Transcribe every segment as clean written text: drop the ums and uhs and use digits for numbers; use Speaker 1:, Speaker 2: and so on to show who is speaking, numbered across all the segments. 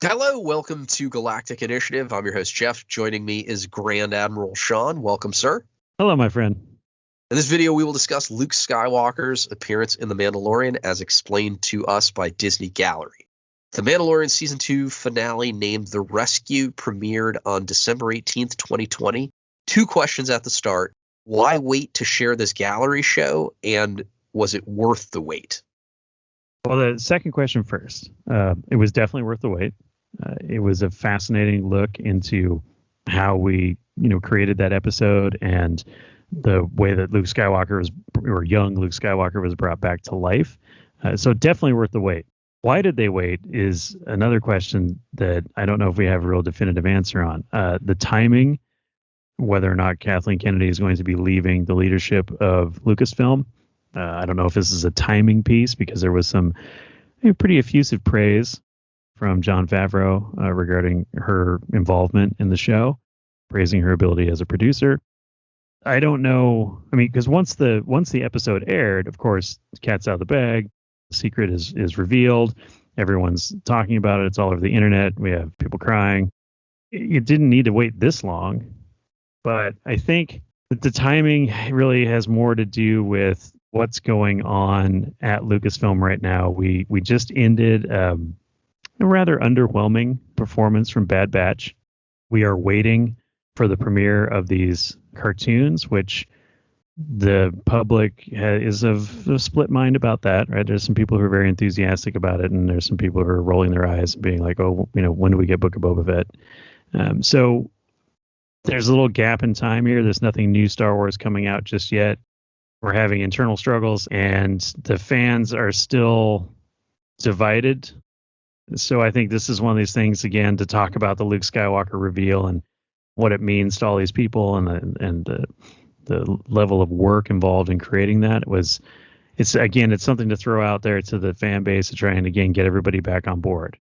Speaker 1: Hello, welcome to Galactic Initiative. I'm your host, Jeff. Joining me is Grand Admiral Sean. Welcome, sir.
Speaker 2: Hello, my friend.
Speaker 1: In this video, we will discuss Luke Skywalker's appearance in The Mandalorian as explained to us by Disney Gallery. The Mandalorian Season 2 finale, named The Rescue, premiered on December 18th, 2020. Two questions at the start. Why wait to share this gallery show, and was it worth the wait?
Speaker 2: Well, the second question first. It was definitely worth the wait. It was a fascinating look into how we, created that episode and the way that Luke Skywalker young Luke Skywalker was brought back to life. So definitely worth the wait. Why did they wait is another question that I don't know if we have a real definitive answer on. The timing, whether or not Kathleen Kennedy is going to be leaving the leadership of Lucasfilm. I don't know if this is a timing piece because there was some pretty effusive praise from Jon Favreau regarding her involvement in the show, praising her ability as a producer. I don't know. I mean, because once the episode aired, of course, the cat's out of the bag. The secret is revealed. Everyone's talking about it. It's all over the internet. We have people crying. It didn't need to wait this long, but I think that the timing really has more to do with what's going on at Lucasfilm right now. We just ended a rather underwhelming performance from Bad Batch. We are waiting for the premiere of these cartoons, which the public is of a split mind about that, right? There's some people who are very enthusiastic about it, and there's some people who are rolling their eyes and being like, oh, when do we get Book of Boba Fett? So there's a little gap in time here. There's nothing new Star Wars coming out just yet. We're having internal struggles, and the fans are still divided. So I think this is one of these things, again, to talk about the Luke Skywalker reveal and what it means to all these people and the level of work involved in creating that. It's something to throw out there to the fan base to try and, again, get everybody back on board.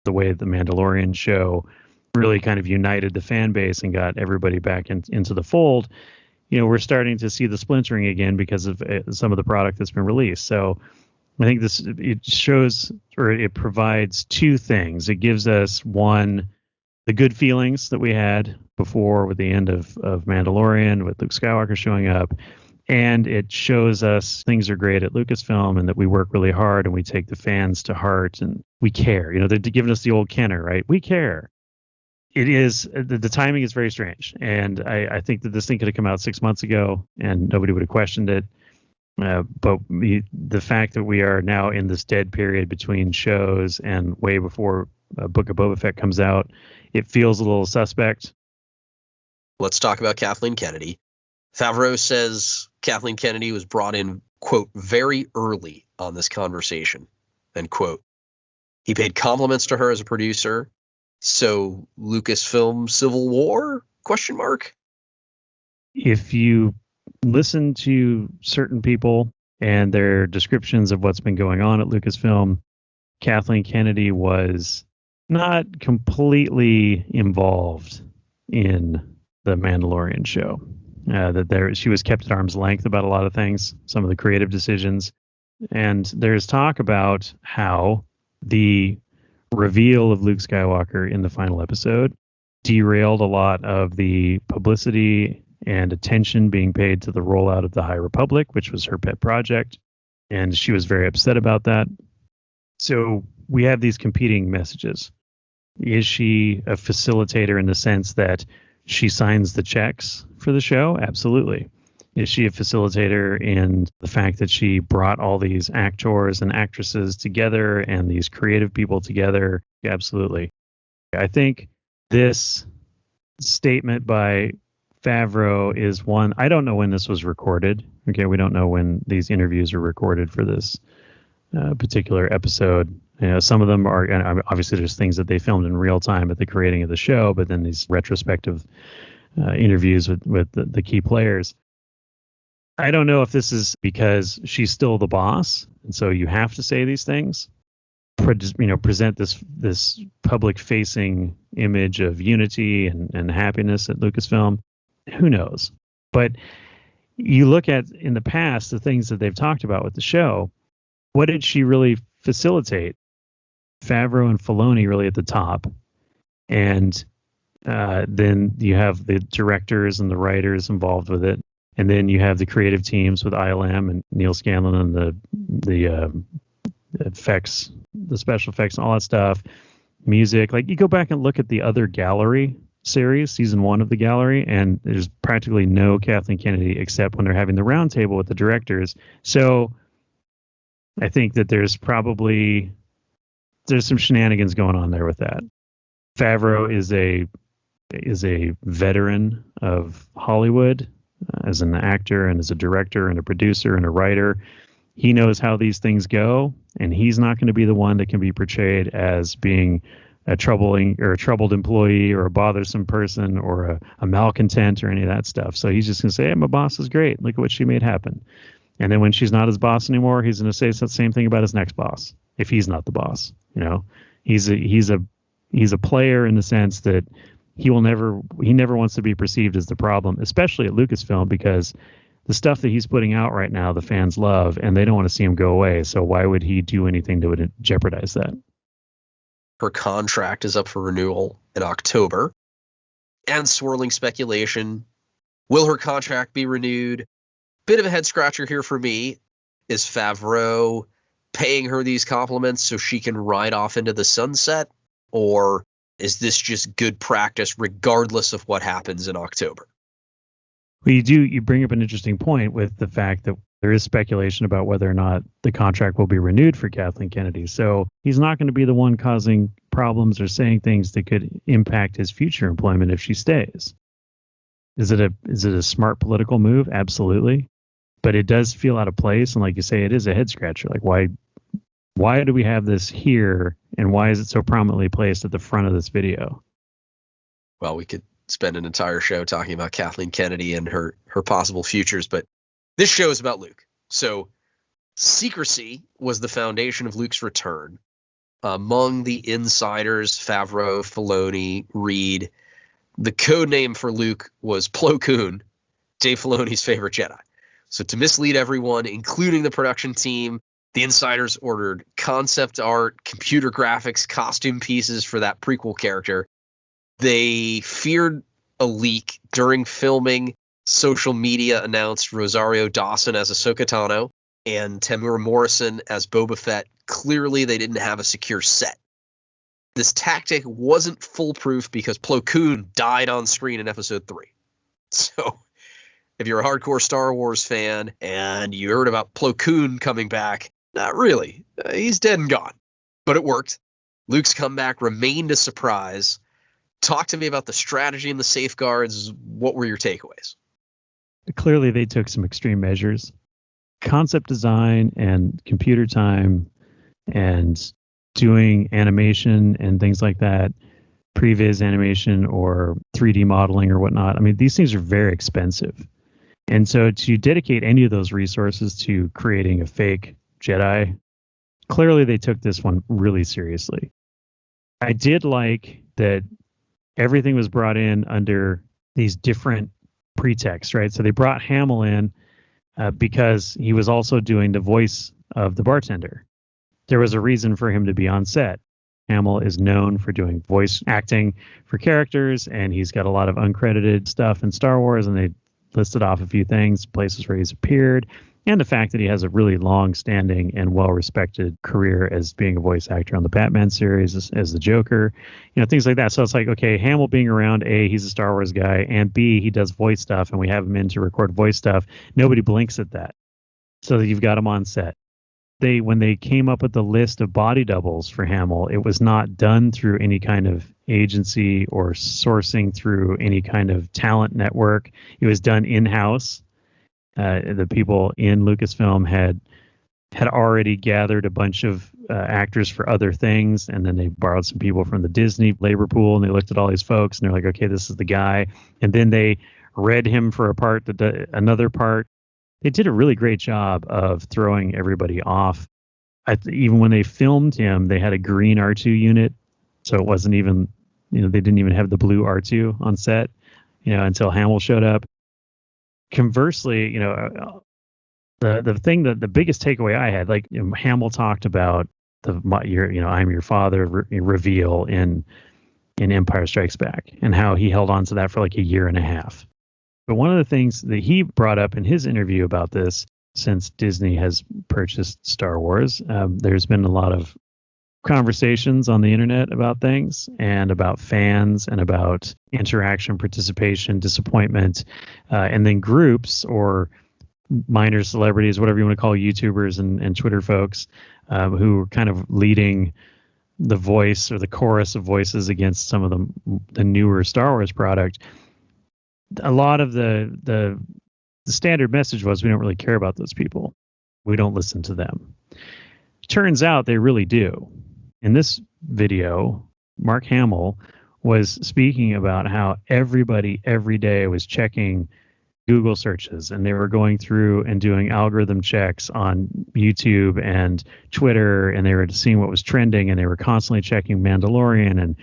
Speaker 2: The way the Mandalorian show really kind of united the fan base and got everybody back into the fold. We're starting to see the splintering again because of some of the product that's been released. So I think it shows, or it provides two things. It gives us, one, the good feelings that we had before with the end of Mandalorian, with Luke Skywalker showing up, and it shows us things are great at Lucasfilm and that we work really hard and we take the fans to heart and we care. They're giving us the old Kenner, right? We care. It is, the timing is very strange, and I think that this thing could have come out 6 months ago and nobody would have questioned it. But the fact that we are now in this dead period between shows and way before Book of Boba Fett comes out, it feels a little suspect.
Speaker 1: Let's talk about Kathleen Kennedy. Favreau says Kathleen Kennedy was brought in, quote, very early on this conversation, end quote. He paid compliments to her as a producer. So Lucasfilm Civil War? Question mark.
Speaker 2: If you listen to certain people and their descriptions of what's been going on at Lucasfilm, Kathleen Kennedy was not completely involved in the Mandalorian show. She was kept at arm's length about a lot of things, some of the creative decisions. And there's talk about how the reveal of Luke Skywalker in the final episode derailed a lot of the publicity and attention being paid to the rollout of the High Republic, which was her pet project. And she was very upset about that. So we have these competing messages. Is she a facilitator in the sense that she signs the checks for the show? Absolutely. Is she a facilitator in the fact that she brought all these actors and actresses together and these creative people together? Absolutely. I think this statement by Favreau is one, I don't know when this was recorded. Okay, we don't know when these interviews were recorded for this particular episode. Some of them are, and obviously there's things that they filmed in real time at the creating of the show, but then these retrospective interviews with the key players. I don't know if this is because she's still the boss, and so you have to say these things, present this public-facing image of unity and happiness at Lucasfilm. Who knows? But you look at, in the past, the things that they've talked about with the show, what did she really facilitate Favreau and Filoni really at the top, and then you have the directors and the writers involved with it, and then you have the creative teams with ILM and Neil Scanlon and the effects, the special effects, and all that stuff, music. Like, you go back and look at the other Gallery series, season 1 of the Gallery, and there's practically no Kathleen Kennedy except when they're having the roundtable with the directors. So I think that there's some shenanigans going on there with that. Favreau is a veteran of Hollywood as an actor and as a director and a producer and a writer. He knows how these things go, and he's not going to be the one that can be portrayed as being a troubled employee or a bothersome person or a malcontent or any of that stuff. So he's just going to say, hey, my boss is great. Look at what she made happen. And then when she's not his boss anymore, he's going to say the same thing about his next boss. If he's not the boss, he's a player in the sense that he never wants to be perceived as the problem, especially at Lucasfilm, because the stuff that he's putting out right now, the fans love, and they don't want to see him go away. So why would he do anything that would jeopardize that?
Speaker 1: Her contract is up for renewal in October, and swirling speculation. Will her contract be renewed? Bit of a head scratcher here for me. Is Favreau paying her these compliments so she can ride off into the sunset? Or is this just good practice regardless of what happens in October?
Speaker 2: Well, you bring up an interesting point with the fact that there is speculation about whether or not the contract will be renewed for Kathleen Kennedy. So he's not going to be the one causing problems or saying things that could impact his future employment if she stays. Is it a smart political move? Absolutely. But it does feel out of place. And like you say, it is a head scratcher. Like, why do we have this here? And why is it so prominently placed at the front of this video?
Speaker 1: Well, we could spend an entire show talking about Kathleen Kennedy and her possible futures, but this show is about Luke. So secrecy was the foundation of Luke's return. Among the insiders, Favreau, Filoni, Reed, the code name for Luke was Plo Koon, Dave Filoni's favorite Jedi. So to mislead everyone, including the production team, the insiders ordered concept art, computer graphics, costume pieces for that prequel character. They feared a leak during filming. Social media announced Rosario Dawson as Ahsoka Tano and Tamura Morrison as Boba Fett. Clearly, they didn't have a secure set. This tactic wasn't foolproof because Plo Koon died on screen in Episode 3. So if you're a hardcore Star Wars fan and you heard about Plo Koon coming back, not really. He's dead and gone. But it worked. Luke's comeback remained a surprise. Talk to me about the strategy and the safeguards. What were your takeaways?
Speaker 2: Clearly, they took some extreme measures. Concept design and computer time and doing animation and things like that, previs animation or 3D modeling or whatnot. I mean, these things are very expensive. And so to dedicate any of those resources to creating a fake Jedi, clearly they took this one really seriously. I did like that everything was brought in under these different pretexts, right? So they brought Hamill in because he was also doing the voice of the bartender. There was a reason for him to be on set. Hamill is known for doing voice acting for characters, and he's got a lot of uncredited stuff in Star Wars, and they listed off a few things, places where he's appeared, and the fact that he has a really long-standing and well-respected career as being a voice actor on the Batman series as the Joker, things like that. So it's like, okay, Hamill being around, A, he's a Star Wars guy, and B, he does voice stuff, and we have him in to record voice stuff. Nobody blinks at that. So you've got him on set. When they came up with the list of body doubles for Hamill, it was not done through any kind of agency or sourcing through any kind of talent network. It was done in-house. The people in Lucasfilm had already gathered a bunch of actors for other things, and then they borrowed some people from the Disney labor pool, and they looked at all these folks, and they're like, okay, this is the guy. And then they read him for a part, another part. They did a really great job of throwing everybody off. Even when they filmed him, they had a green R2 unit, so it wasn't even, they didn't even have the blue R2 on set, until Hamill showed up. Conversely, the thing that the biggest takeaway I had, Hamill talked about I'm your father reveal in Empire Strikes Back, and how he held on to that for like a year and a half. But one of the things that he brought up in his interview about this, since Disney has purchased Star Wars, there's been a lot of conversations on the internet about things and about fans and about interaction, participation, disappointment, and then groups or minor celebrities, whatever you want to call YouTubers and Twitter folks, who are kind of leading the voice or the chorus of voices against some of the newer Star Wars product. A lot of the standard message was, we don't really care about those people. We don't listen to them. Turns out they really do. In this video, Mark Hamill was speaking about how everybody every day was checking Google searches, and they were going through and doing algorithm checks on YouTube and Twitter, and they were seeing what was trending, and they were constantly checking Mandalorian and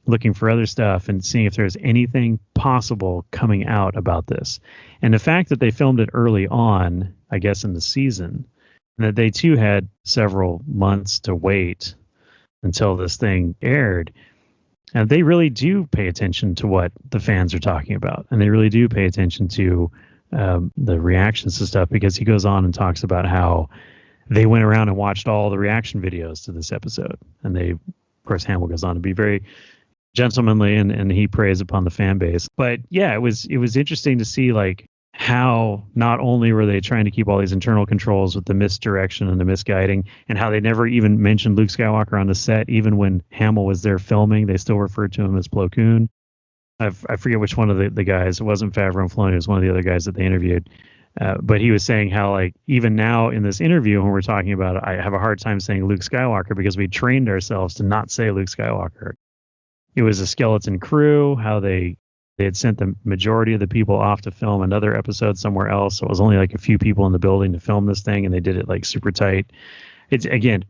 Speaker 2: looking for other stuff and seeing if there was anything possible coming out about this. And the fact that they filmed it early on, I guess in the season, and that they too had several months to wait until this thing aired, and they really do pay attention to what the fans are talking about, and they really do pay attention to the reactions to stuff, because he goes on and talks about how they went around and watched all the reaction videos to this episode, and they, of course, Hamill goes on to be very gentlemanly, and he preys upon the fan base. But yeah, it was interesting to see like how not only were they trying to keep all these internal controls with the misdirection and the misguiding, and how they never even mentioned Luke Skywalker on the set. Even when Hamill was there filming, they still referred to him as Plo Koon. I forget which one of the guys. It wasn't Favreau and Filoni. It was one of the other guys that they interviewed. But he was saying how, like, even now in this interview, when we're talking about it, I have a hard time saying Luke Skywalker because we trained ourselves to not say Luke Skywalker. It was a skeleton crew, how they had sent the majority of the people off to film another episode somewhere else. So it was only like a few people in the building to film this thing, and they did it like super tight. It's, again,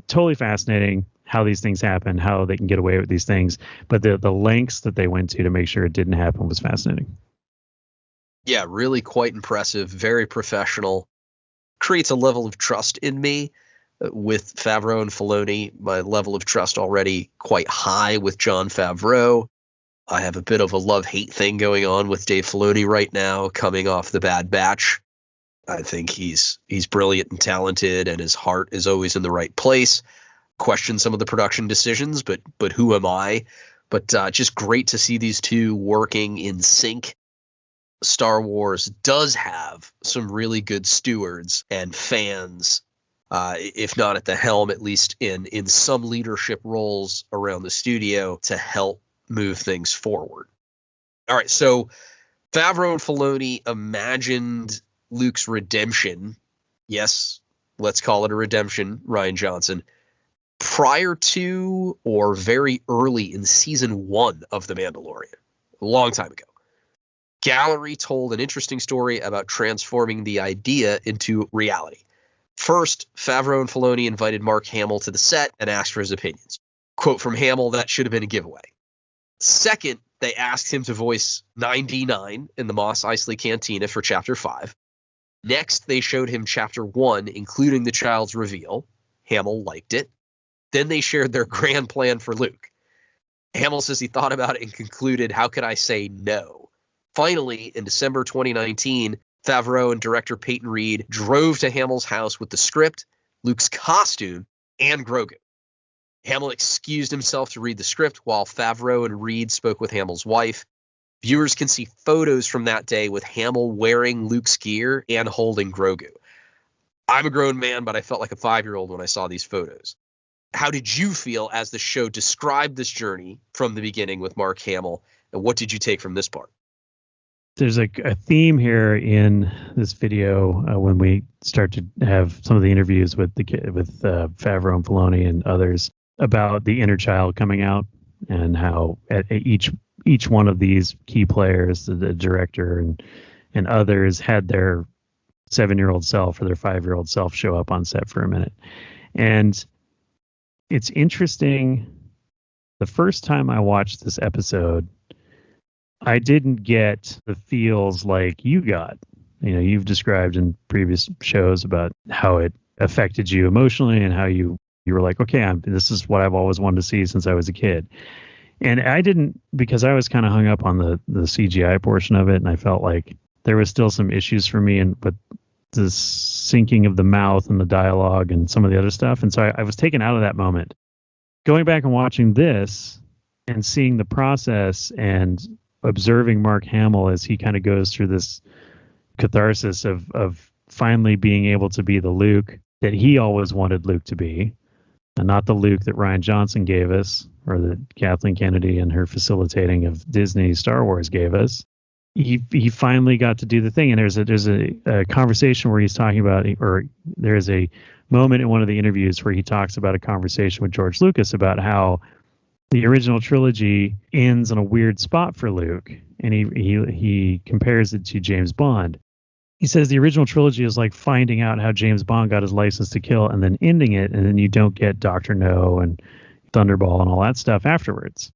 Speaker 2: totally fascinating how these things happen, how they can get away with these things. But the lengths that they went to make sure it didn't happen was fascinating.
Speaker 1: Yeah, really quite impressive, very professional. Creates a level of trust in me with Favreau and Filoni. My level of trust already quite high with Jon Favreau. I have a bit of a love-hate thing going on with Dave Filoni right now, coming off The Bad Batch. I think he's brilliant and talented, and his heart is always in the right place. Question some of the production decisions, but who am I? But just great to see these two working in sync. Star Wars does have some really good stewards and fans, if not at the helm, at least in some leadership roles around the studio to help move things forward. All right, so Favreau and Filoni imagined Luke's redemption. Yes, let's call it a redemption, Rian Johnson, prior to or very early in season 1 of The Mandalorian, a long time ago. Gallery told an interesting story about transforming the idea into reality. First, Favreau and Filoni invited Mark Hamill to the set and asked for his opinions. Quote from Hamill, "That should have been a giveaway." Second, they asked him to voice 9D9 in the Mos Eisley Cantina for Chapter 5. Next, they showed him Chapter 1, including the child's reveal. Hamill liked it. Then they shared their grand plan for Luke. Hamill says he thought about it and concluded, how could I say no? Finally, in December 2019, Favreau and director Peyton Reed drove to Hamill's house with the script, Luke's costume, and Grogu. Hamill excused himself to read the script while Favreau and Reed spoke with Hamill's wife. Viewers can see photos from that day with Hamill wearing Luke's gear and holding Grogu. I'm a grown man, but I felt like a 5-year-old when I saw these photos. How did you feel as the show described this journey from the beginning with Mark Hamill, and what did you take from this part?
Speaker 2: There's a theme here in this video when we start to have some of the interviews with Favreau and Filoni and others about the inner child coming out, and how at each one of these key players, the director and others, had their 7-year-old self or their 5-year-old self show up on set for a minute. And it's interesting. The first time I watched this episode, I didn't get the feels like you got. You know, you've described in previous shows about how it affected you emotionally and how you You were like, okay, this is what I've always wanted to see since I was a kid. And I didn't, because I was kind of hung up on the CGI portion of it, and I felt like there was still some issues for me, but the syncing of the mouth and the dialogue and some of the other stuff. And so I was taken out of that moment. Going back and watching this and seeing the process and observing Mark Hamill as he kind of goes through this catharsis of finally being able to be the Luke that he always wanted Luke to be, and not the Luke that Rian Johnson gave us, or that Kathleen Kennedy and her facilitating of Disney Star Wars gave us. He finally got to do the thing. And there's a conversation where he's talking about, or there's a moment in one of the interviews where he talks about a conversation with George Lucas about how the original trilogy ends on a weird spot for Luke, and he compares it to James Bond. He says the original trilogy is like finding out how James Bond got his license to kill and then ending it, and then you don't get Dr. No and Thunderball and all that stuff afterwards.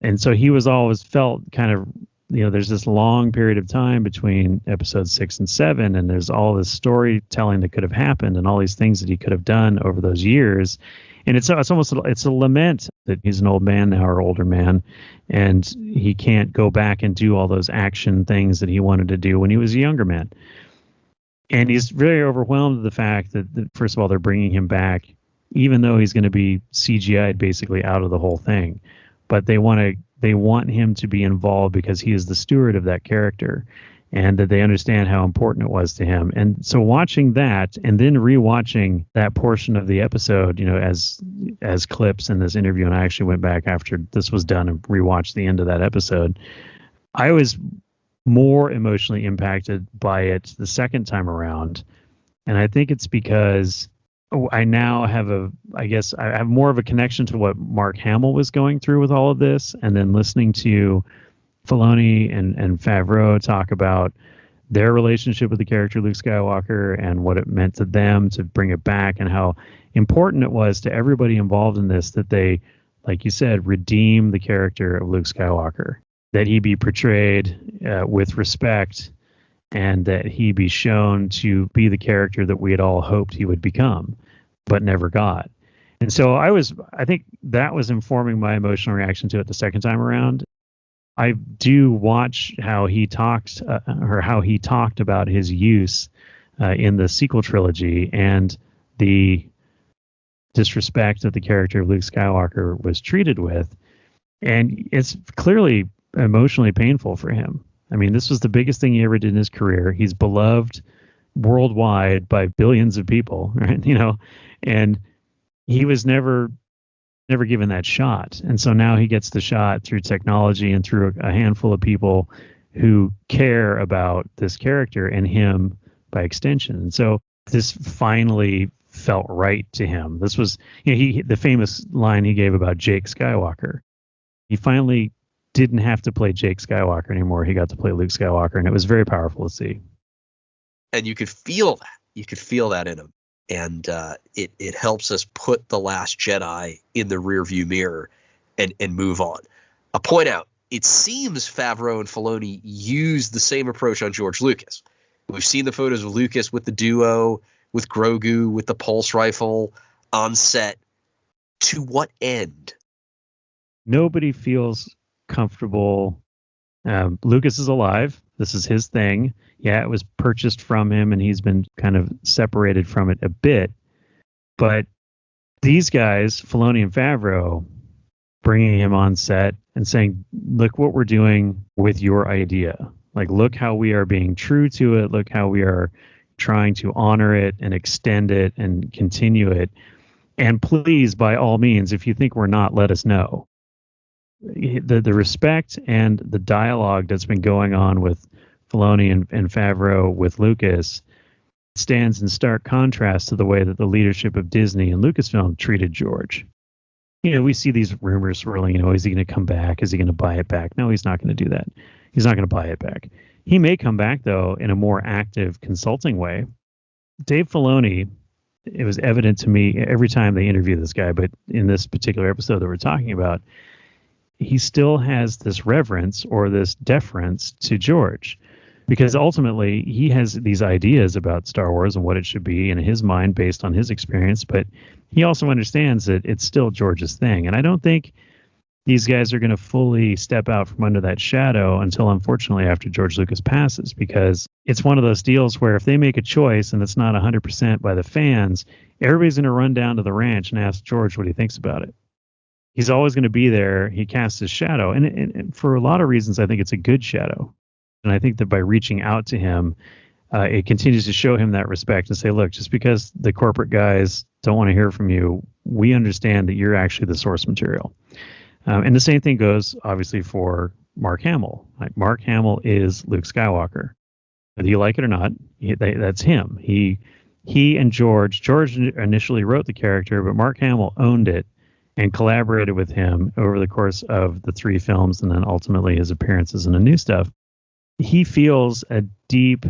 Speaker 2: And so he was always felt kind of, there's this long period of time between episodes 6 and 7, and there's all this storytelling that could have happened and all these things that he could have done over those years. And it's a lament that he's an old man now, or older man, and he can't go back and do all those action things that he wanted to do when he was a younger man. And he's very overwhelmed with the fact that first of all, they're bringing him back, even though he's going to be CGI'd basically out of the whole thing. But they want him to be involved because he is the steward of that character, and that they understand how important it was to him. And so watching that and then rewatching that portion of the episode, as clips in this interview, and I actually went back after this was done and rewatched the end of that episode, I was more emotionally impacted by it the second time around. And I think it's because I now have I have more of a connection to what Mark Hamill was going through with all of this, and then listening to Filoni and Favreau talk about their relationship with the character Luke Skywalker and what it meant to them to bring it back, and how important it was to everybody involved in this that they, like you said, redeem the character of Luke Skywalker, that he be portrayed with respect, and that he be shown to be the character that we had all hoped he would become, but never got. And so I think that was informing my emotional reaction to it the second time around. I do watch how he talked about his use in the sequel trilogy and the disrespect that the character of Luke Skywalker was treated with. And it's clearly emotionally painful for him. I mean, this was the biggest thing he ever did in his career. He's beloved worldwide by billions of people, right? And he was never given that shot. And so now he gets the shot through technology and through a handful of people who care about this character and him by extension. And so this finally felt right to him. This was, the famous line he gave about Jake Skywalker. He finally didn't have to play Jake Skywalker anymore. He got to play Luke Skywalker, and it was very powerful to see.
Speaker 1: And you could feel that. You could feel that in him. And it helps us put The Last Jedi in the rearview mirror and move on. I'll point out, it seems Favreau and Filoni used the same approach on George Lucas. We've seen the photos of Lucas with the duo, with Grogu, with the pulse rifle on set. To what end?
Speaker 2: Nobody feels comfortable. Lucas is alive. This is his thing. Yeah, it was purchased from him, and he's been kind of separated from it a bit. But these guys, Filoni and Favreau, bringing him on set and saying, look what we're doing with your idea. Like, look how we are being true to it. Look how we are trying to honor it and extend it and continue it. And please, by all means, if you think we're not, let us know. The respect and the dialogue that's been going on with Filoni and Favreau with Lucas stands in stark contrast to the way that the leadership of Disney and Lucasfilm treated George. We see these rumors swirling, is he going to come back? Is he going to buy it back? No, he's not going to do that. He's not going to buy it back. He may come back, though, in a more active consulting way. Dave Filoni, it was evident to me every time they interview this guy, but in this particular episode that we're talking about, he still has this reverence or this deference to George. because ultimately he has these ideas about Star Wars and what it should be in his mind based on his experience, but he also understands that it's still George's thing. And I don't think these guys are going to fully step out from under that shadow until, unfortunately, after George Lucas passes, because it's one of those deals where if they make a choice and it's not 100% by the fans, everybody's going to run down to the ranch and ask George what he thinks about it. He's always going to be there. He casts his shadow. And for a lot of reasons, I think it's a good shadow. And I think that by reaching out to him, it continues to show him that respect and say, look, just because the corporate guys don't want to hear from you, we understand that you're actually the source material. And the same thing goes, obviously, for Mark Hamill. Like, Mark Hamill is Luke Skywalker. Whether you like it or not, that's him. He and George initially wrote the character, but Mark Hamill owned it and collaborated with him over the course of the 3 films and then ultimately his appearances in the new stuff. He feels a deep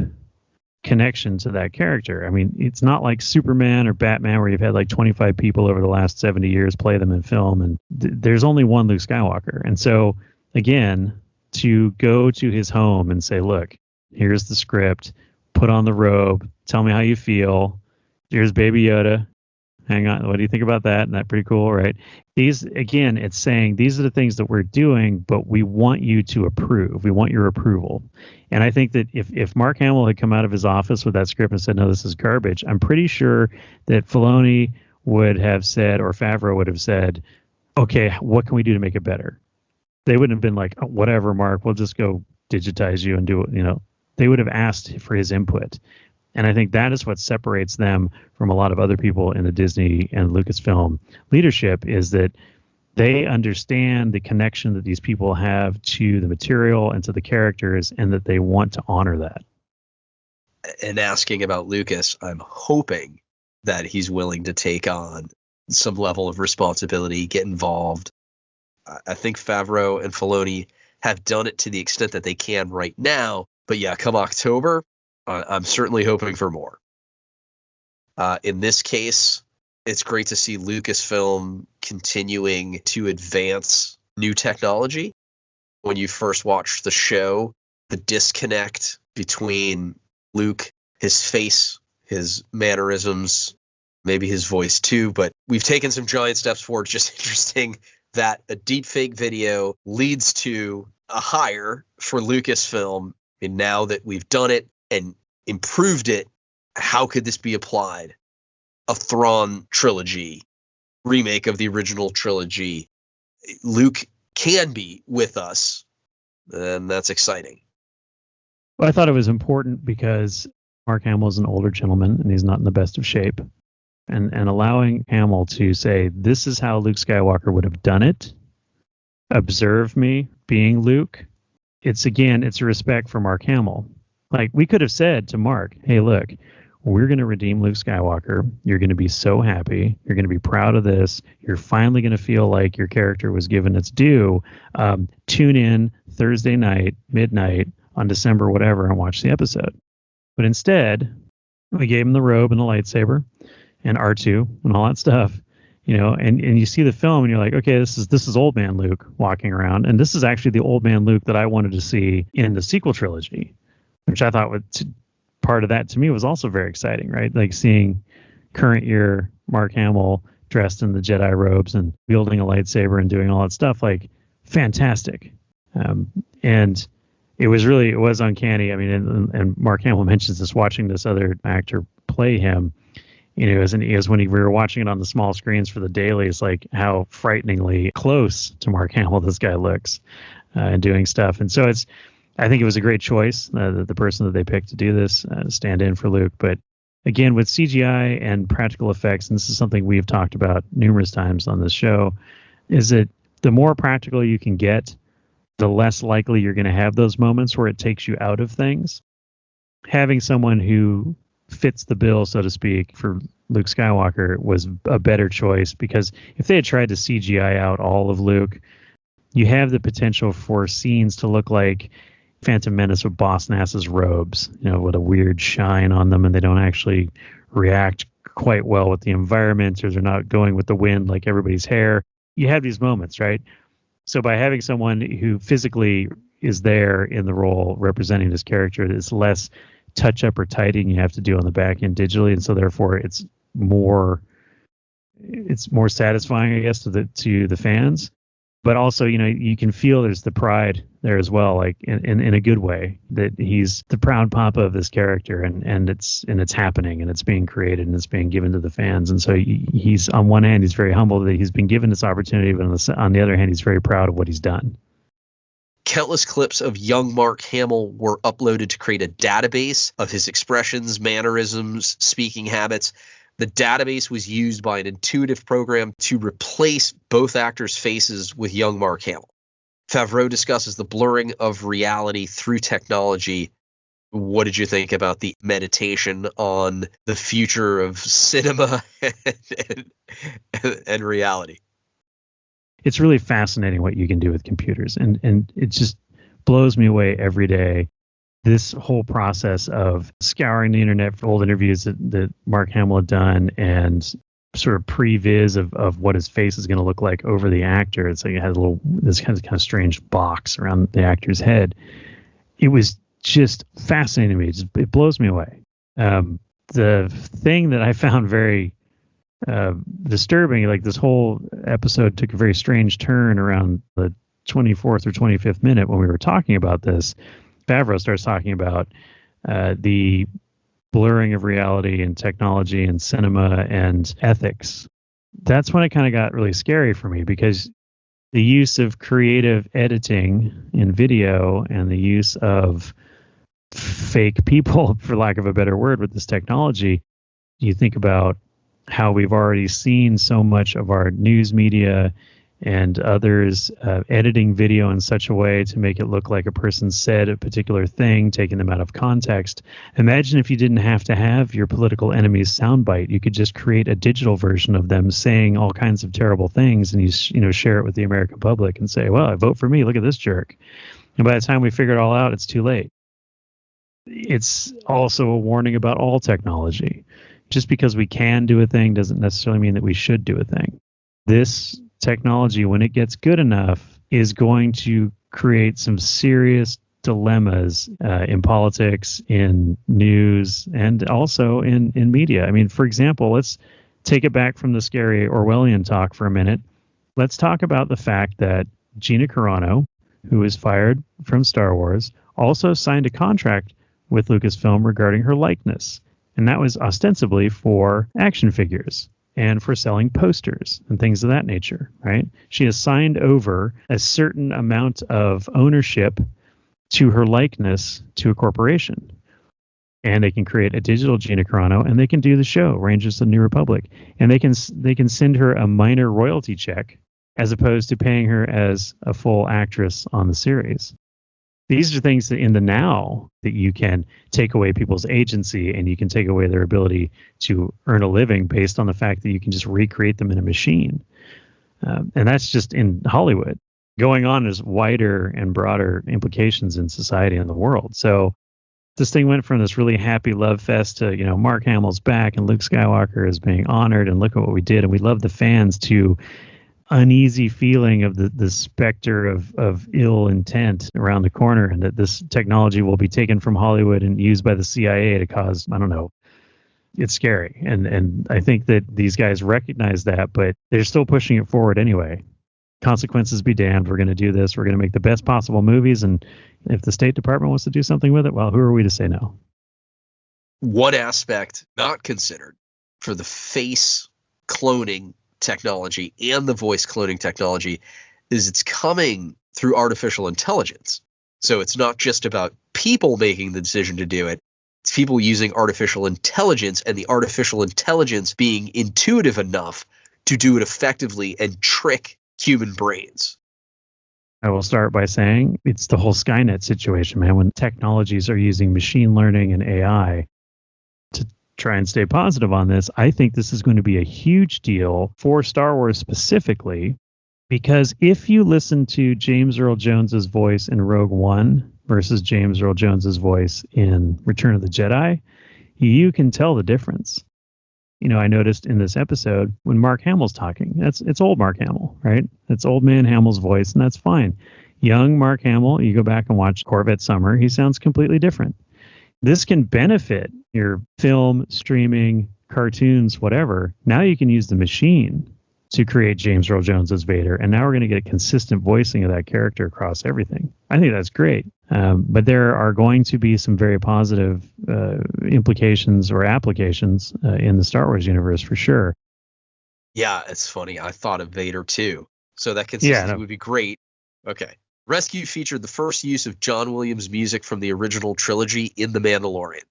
Speaker 2: connection to that character. I mean, it's not like Superman or Batman where you've had like 25 people over the last 70 years play them in film, and there's only one Luke Skywalker. And so, again, to go to his home and say, look, here's the script, put on the robe, tell me how you feel, here's Baby Yoda, hang on, what do you think about that? Isn't that pretty cool, right? These, again, it's saying these are the things that we're doing, but we want you to approve. We want your approval. And I think that if Mark Hamill had come out of his office with that script and said, no, this is garbage, I'm pretty sure that Filoni would have said, or Favreau would have said, okay, what can we do to make it better? They wouldn't have been like, oh, whatever, Mark, we'll just go digitize you and do it. They would have asked for his input. And I think that is what separates them from a lot of other people in the Disney and Lucasfilm leadership, is that they understand the connection that these people have to the material and to the characters, and that they want to honor that.
Speaker 1: And asking about Lucas, I'm hoping that he's willing to take on some level of responsibility, get involved. I think Favreau and Filoni have done it to the extent that they can right now. But yeah, come October, I'm certainly hoping for more. In this case, it's great to see Lucasfilm continuing to advance new technology. When you first watch the show, the disconnect between Luke, his face, his mannerisms, maybe his voice too, but we've taken some giant steps forward. Just interesting that a deepfake video leads to a hire for Lucasfilm. And now that we've done it and improved it, how could this be applied? A Thrawn trilogy, remake of the original trilogy. Luke can be with us, and that's exciting.
Speaker 2: Well, I thought it was important because Mark Hamill is an older gentleman, and he's not in the best of shape. And allowing Hamill to say, this is how Luke Skywalker would have done it. Observe me being Luke. It's a respect for Mark Hamill. Like, we could have said to Mark, hey, look, we're going to redeem Luke Skywalker. You're going to be so happy. You're going to be proud of this. You're finally going to feel like your character was given its due. Tune in Thursday night, midnight, on December whatever, and watch the episode. But instead, we gave him the robe and the lightsaber and R2 and all that stuff. And you see the film and you're like, okay, this is old man Luke walking around. And this is actually the old man Luke that I wanted to see in the sequel trilogy, which I thought part of that to me was also very exciting, right? Like seeing current year Mark Hamill dressed in the Jedi robes and wielding a lightsaber and doing all that stuff, like fantastic. And it was uncanny. I mean, and Mark Hamill mentions this, watching this other actor play him. As when we were watching it on the small screens for the dailies, like how frighteningly close to Mark Hamill this guy looks and doing stuff. And so I think it was a great choice, the person that they picked to do this, to stand in for Luke. But again, with CGI and practical effects, and this is something we've talked about numerous times on this show, is that the more practical you can get, the less likely you're going to have those moments where it takes you out of things. Having someone who fits the bill, so to speak, for Luke Skywalker was a better choice, because if they had tried to CGI out all of Luke, you have the potential for scenes to look like Phantom Menace with Boss Nass's robes, with a weird shine on them, and they don't actually react quite well with the environment, or they're not going with the wind like everybody's hair. You have these moments, right? So by having someone who physically is there in the role representing this character. It's less touch up or tidying you have to do on the back end digitally, and so therefore it's more satisfying, I guess, to the fans. But also, you can feel there's the pride there as well, like in a good way, that he's the proud papa of this character, and it's happening, and it's being created, and it's being given to the fans. And so he's, on one hand, he's very humble that he's been given this opportunity, but on the other hand, he's very proud of what he's done.
Speaker 1: Countless clips of young Mark Hamill were uploaded to create a database of his expressions, mannerisms, speaking habits. The database was used by an intuitive program to replace both actors' faces with young Mark Hamill. Favreau discusses the blurring of reality through technology. What did you think about the meditation on the future of cinema and reality?
Speaker 2: It's really fascinating what you can do with computers, and it just blows me away every day. This whole process of scouring the internet for old interviews that Mark Hamill had done, and sort of previs of what his face is going to look like over the actor. It's like it has this kind of strange box around the actor's head. It was just fascinating to me. It blows me away. The thing that I found very disturbing, like this whole episode took a very strange turn around the 24th or 25th minute when we were talking about this. Favreau starts talking about the blurring of reality and technology and cinema and ethics. That's when it kind of got really scary for me, because the use of creative editing in video and the use of fake people, for lack of a better word, with this technology, you think about how we've already seen so much of our news media and others editing video in such a way to make it look like a person said a particular thing, taking them out of context. Imagine if you didn't have to have your political enemy's soundbite. You could just create a digital version of them saying all kinds of terrible things, and you share it with the American public and say, well, vote for me, look at this jerk. And by the time we figure it all out, it's too late. It's also a warning about all technology. Just because we can do a thing doesn't necessarily mean that we should do a thing. This technology, when it gets good enough, is going to create some serious dilemmas in politics, in news, and also in media. I mean, for example, let's take it back from the scary Orwellian talk for a minute. Let's talk about the fact that Gina Carano, who was fired from Star Wars, also signed a contract with Lucasfilm regarding her likeness. And that was ostensibly for action figures and for selling posters and things of that nature, right? She has signed over a certain amount of ownership to her likeness to a corporation. And they can create a digital Gina Carano, and they can do the show, Rangers of the New Republic. And they can send her a minor royalty check as opposed to paying her as a full actress on the series. These are things that in the now that you can take away people's agency, and you can take away their ability to earn a living based on the fact that you can just recreate them in a machine. And that's just in Hollywood. Going on is wider and broader implications in society and the world. So this thing went from this really happy love fest to, Mark Hamill's back and Luke Skywalker is being honored and look at what we did. And we love the fans, to uneasy feeling of the specter of ill intent around the corner, and that this technology will be taken from Hollywood and used by the CIA to cause, I don't know. It's scary. And I think that these guys recognize that, but they're still pushing it forward anyway. Consequences be damned. We're going to do this. We're going to make the best possible movies. And if the State Department wants to do something with it, well, who are we to say no?
Speaker 1: One aspect not considered for the face cloning technology and the voice cloning technology is it's coming through artificial intelligence. So it's not just about people making the decision to do it. It's people using artificial intelligence, and the artificial intelligence being intuitive enough to do it effectively and trick human brains.
Speaker 2: I will start by saying it's the whole Skynet situation, man. When technologies are using machine learning and AI to try and stay positive on this, I think this is going to be a huge deal for Star Wars specifically, because if you listen to James Earl Jones's voice in Rogue One versus James Earl Jones's voice in Return of the Jedi, you can tell the difference. I noticed in this episode when Mark Hamill's talking, it's old Mark Hamill, right? It's old man Hamill's voice, and that's fine. young Mark Hamill, you go back and watch Corvette Summer, he sounds completely different. This can benefit your film, streaming, cartoons, whatever. Now you can use the machine to create James Earl Jones as Vader, and now we're going to get a consistent voicing of that character across everything. I think that's great. But there are going to be some very positive implications or applications in the Star Wars universe for sure.
Speaker 1: Yeah, it's funny. I thought of Vader too. So that consistency would be great. Okay. Rescue featured the first use of John Williams music from the original trilogy in The Mandalorian.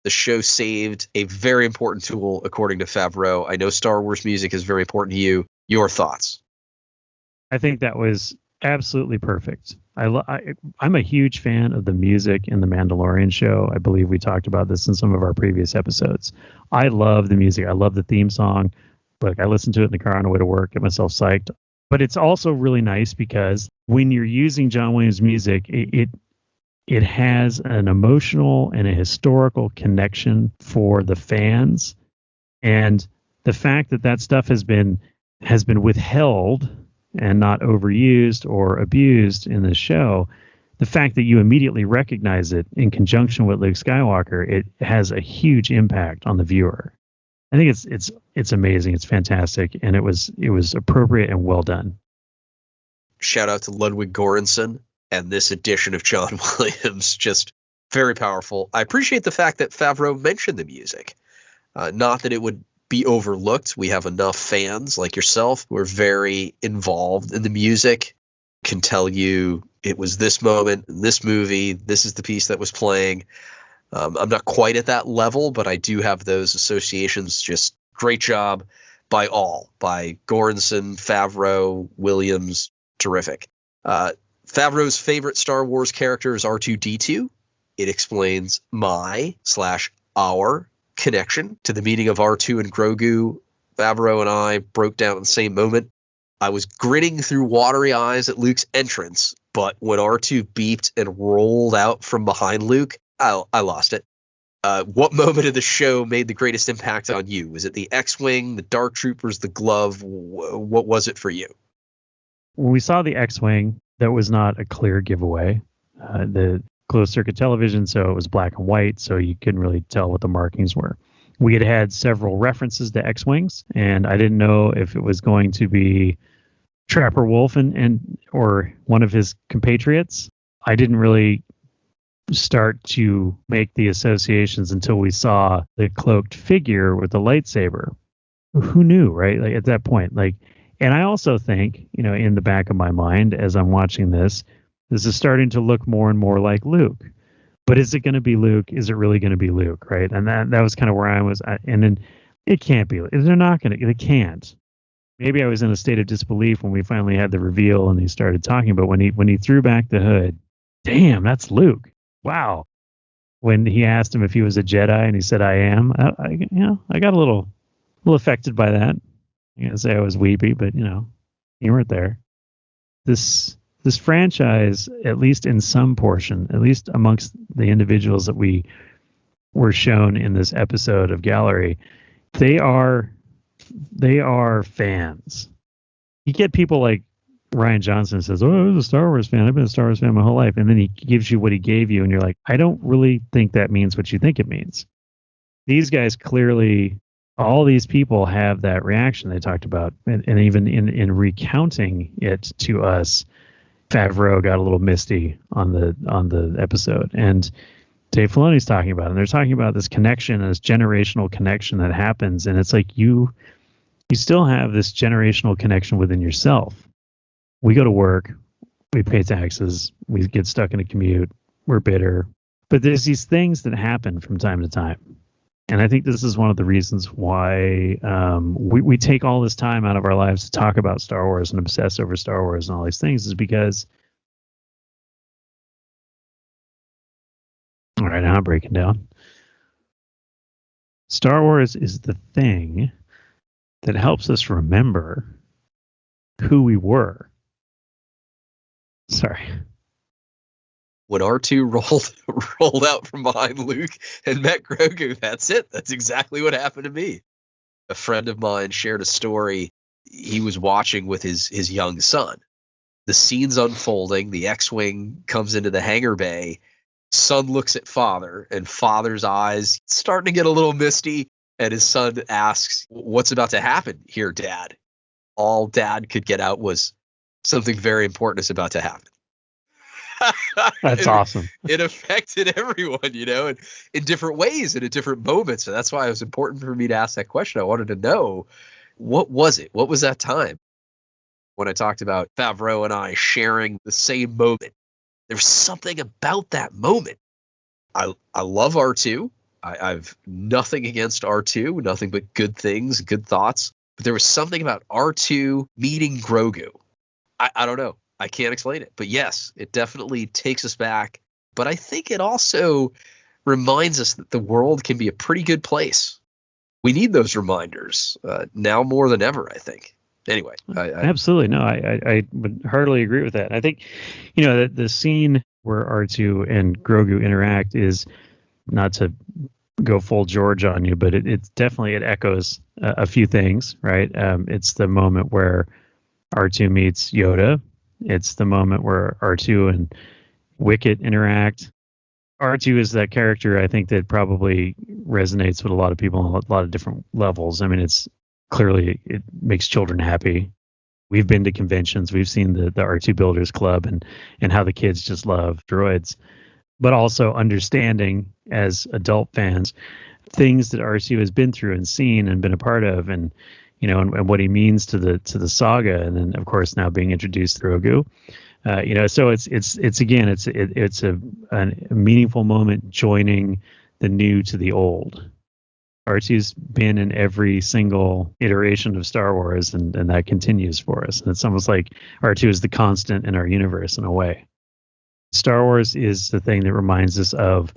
Speaker 1: The show saved a very important tool, according to Favreau. I know Star Wars music is very important to you. Your thoughts?
Speaker 2: I think that was absolutely perfect. I'm a huge fan of the music in The Mandalorian show. I believe we talked about this in some of our previous episodes. I love the music. I love the theme song. Look, I listen to it in the car on the way to work, get myself psyched. But it's also really nice because when you're using John Williams music, it has an emotional and a historical connection for the fans. And the fact that that stuff has been withheld and not overused or abused in the show, the fact that you immediately recognize it in conjunction with Luke Skywalker, it has a huge impact on the viewer. I think it's amazing. It's fantastic. And it was appropriate and well done.
Speaker 1: Shout out to Ludwig Göransson. And this edition of John Williams, just very powerful. I appreciate the fact that Favreau mentioned the music. Not that it would be overlooked. We have enough fans like yourself who are very involved in the music, can tell you it was this moment in this movie, this is the piece that was playing. I'm not quite at that level, but I do have those associations. Just great job by all. By Göransson, Favreau, Williams, terrific. Favreau's favorite Star Wars character is R2-D2. It explains our connection to the meeting of R2 and Grogu. Favreau and I broke down in the same moment. I was grinning through watery eyes at Luke's entrance, but when R2 beeped and rolled out from behind Luke, I lost it. What moment of the show made the greatest impact on you? Was it the X-Wing, the Dark Troopers, the glove? What was it for you?
Speaker 2: When we saw the X-Wing, that was not a clear giveaway. The closed circuit television, so it was black and white, so you couldn't really tell what the markings were. We had several references to X-Wings, and I didn't know if it was going to be Trapper Wolf and or one of his compatriots. I didn't really start to make the associations until we saw the cloaked figure with the lightsaber. Who knew, right? Like at that point, and I also think, in the back of my mind, as I'm watching this is starting to look more and more like Luke. But is it going to be Luke? Is it really going to be Luke, right? And that was kind of where I was. And then it can't be. They're not going to. They can't. Maybe I was in a state of disbelief when we finally had the reveal and he started talking. But when he threw back the hood, damn, that's Luke. Wow. When he asked him if he was a Jedi and he said, I am, I got a little affected by that. I'm going to say I was weepy, but, you weren't there. This franchise, at least in some portion, at least amongst the individuals that we were shown in this episode of Gallery, they are fans. You get people like Rian Johnson says, "Oh, I was a Star Wars fan. I've been a Star Wars fan my whole life," and then he gives you what he gave you, and you're like, "I don't really think that means what you think it means." These guys clearly, all these people have that reaction they talked about, and even in recounting it to us, Favreau got a little misty on the episode, and Dave Filoni's talking about it, and they're talking about this connection, this generational connection that happens, and it's like you still have this generational connection within yourself. We go to work, we pay taxes, we get stuck in a commute, we're bitter, but there's these things that happen from time to time. And I think this is one of the reasons why we take all this time out of our lives to talk about Star Wars and obsess over Star Wars and all these things, is because, all right, now I'm breaking down. Star Wars is the thing that helps us remember who we were. Sorry.
Speaker 1: When R2 rolled out from behind Luke and met Grogu, that's it. That's exactly what happened to me. A friend of mine shared a story he was watching with his young son. The scene's unfolding. The X-Wing comes into the hangar bay. Son looks at father, and father's eyes starting to get a little misty. And his son asks, "What's about to happen here, Dad?" All Dad could get out was, "Something very important is about to happen."
Speaker 2: That's awesome.
Speaker 1: It affected everyone, in different ways and at different moments. And that's why it was important for me to ask that question. I wanted to know, what was it? What was that time? When I talked about Favreau and I sharing the same moment, there's something about that moment. I love R2. I've nothing against R2, nothing but good things, good thoughts. But there was something about R2 meeting Grogu. I don't know. I can't explain it. But yes, it definitely takes us back. But I think it also reminds us that the world can be a pretty good place. We need those reminders now more than ever, I think. Anyway,
Speaker 2: absolutely. No, I would heartily agree with that. I think, the scene where R2 and Grogu interact is, not to go full George on you, but it echoes a few things, right? It's the moment where R2 meets Yoda. It's the moment where R2 and Wicket interact. R2 is that character, I think, that probably resonates with a lot of people on a lot of different levels. I mean, it makes children happy. We've been to conventions. We've seen the R2 Builders Club and how the kids just love droids. But also understanding, as adult fans, things that R2 has been through and seen and been a part of, and what he means to the saga, and then of course now being introduced through Grogu. So it's a meaningful moment joining the new to the old. R2's been in every single iteration of Star Wars, and that continues for us. And it's almost like R2 is the constant in our universe in a way. Star Wars is the thing that reminds us of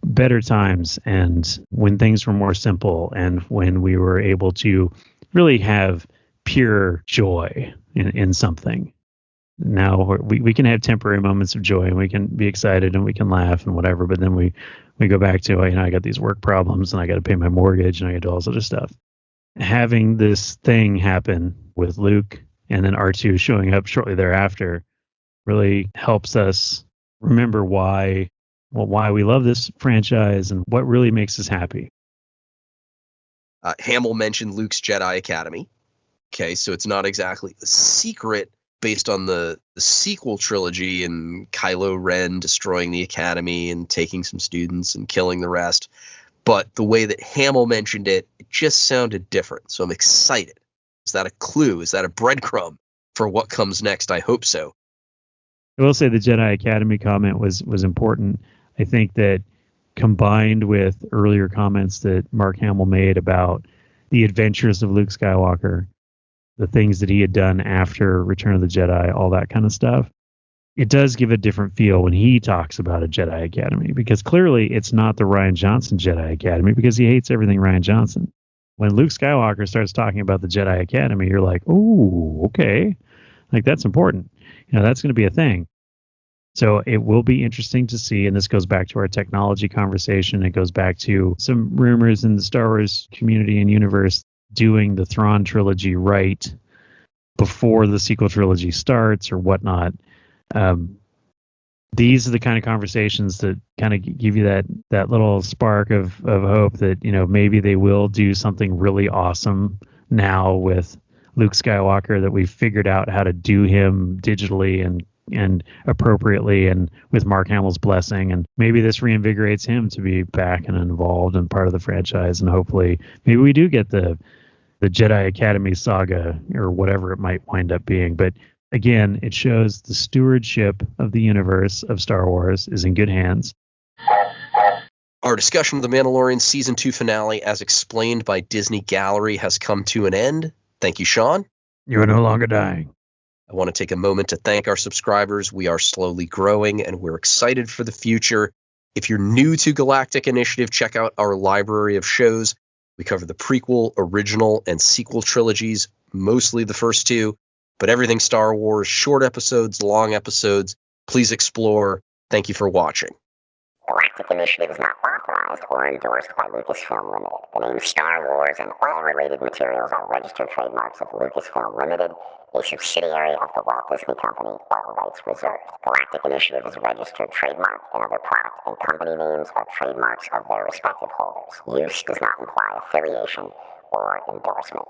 Speaker 2: better times, and when things were more simple, and when we were able to really have pure joy in something. Now we can have temporary moments of joy, and we can be excited, and we can laugh and whatever, but then we go back to, I got these work problems, and I got to pay my mortgage, and I got to do all this other stuff. Having this thing happen with Luke and then R2 showing up shortly thereafter really helps us remember why we love this franchise and what really makes us happy.
Speaker 1: Hamill mentioned Luke's Jedi Academy. Okay, so it's not exactly a secret based on the sequel trilogy and Kylo Ren destroying the Academy and taking some students and killing the rest. But the way that Hamill mentioned it, it just sounded different. So I'm excited. Is that a clue? Is that a breadcrumb for what comes next? I hope so.
Speaker 2: I will say the Jedi Academy comment was important. I think that combined with earlier comments that Mark Hamill made about the adventures of Luke Skywalker, the things that he had done after Return of the Jedi, all that kind of stuff, it does give a different feel when he talks about a Jedi Academy, because clearly it's not the Rian Johnson Jedi Academy, because he hates everything Rian Johnson. When Luke Skywalker starts talking about the Jedi Academy, you're like, oh, okay. Like, that's important. That's going to be a thing. So it will be interesting to see, and this goes back to our technology conversation. It goes back to some rumors in the Star Wars community and universe doing the Thrawn trilogy right before the sequel trilogy starts or whatnot. These are the kind of conversations that kind of give you that little spark of hope that, maybe they will do something really awesome now with Luke Skywalker, that we've figured out how to do him digitally and appropriately, and with Mark Hamill's blessing, and maybe this reinvigorates him to be back and involved and part of the franchise, and hopefully maybe we do get the Jedi Academy saga or whatever it might wind up being. But again, it shows the stewardship of the universe of Star Wars is in good hands.
Speaker 1: Our discussion of The Mandalorian Season 2 finale, as explained by Disney Gallery, has come to an end. Thank you, Sean.
Speaker 2: You are no longer dying.
Speaker 1: I want to take a moment to thank our subscribers. We are slowly growing, and we're excited for the future. If you're new to Galactic Initiative, check out our library of shows. We cover the prequel, original, and sequel trilogies, mostly the first two, but everything Star Wars, short episodes, long episodes. Please explore. Thank you for watching.
Speaker 3: Galactic Initiative is not authorized or endorsed by Lucasfilm Limited. The names Star Wars and all related materials are registered trademarks of Lucasfilm Limited, a subsidiary of the Walt Disney Company, all rights reserved. Galactic Initiative is a registered trademark, and other product and company names are trademarks of their respective holders. Use does not imply affiliation or endorsement.